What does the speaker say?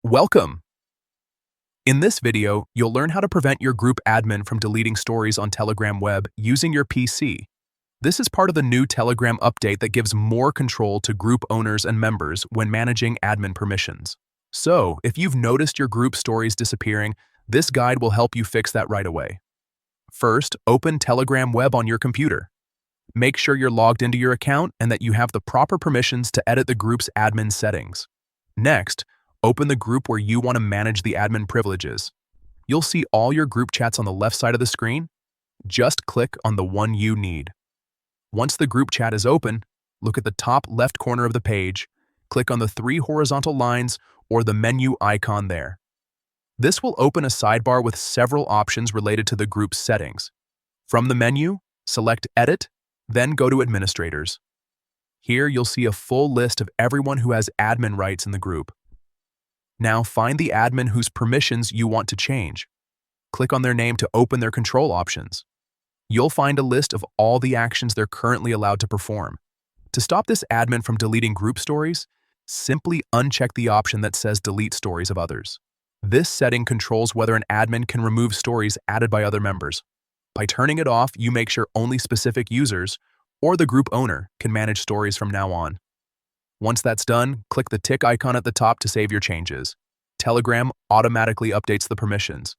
Welcome! In this video, you'll learn how to prevent your group admin from deleting stories on Telegram web using your PC. This is part of the new Telegram update that gives more control to group owners and members when managing admin permissions. So, if you've noticed your group stories disappearing, this guide will help you fix that right away. First, open Telegram web on your computer. Make sure you're logged into your account and that you have the proper permissions to edit the group's admin settings. Next, open the group where you want to manage the admin privileges. You'll see all your group chats on the left side of the screen. Just click on the one you need. Once the group chat is open, look at the top left corner of the page, click on the three horizontal lines or the menu icon there. This will open a sidebar with several options related to the group's settings. From the menu, select Edit, then go to Administrators. Here you'll see a full list of everyone who has admin rights in the group. Now find the admin whose permissions you want to change. Click on their name to open their control options. You'll find a list of all the actions they're currently allowed to perform. To stop this admin from deleting group stories, simply uncheck the option that says Delete Stories of Others. This setting controls whether an admin can remove stories added by other members. By turning it off, you make sure only specific users or the group owner can manage stories from now on. Once that's done, click the tick icon at the top to save your changes. Telegram automatically updates the permissions.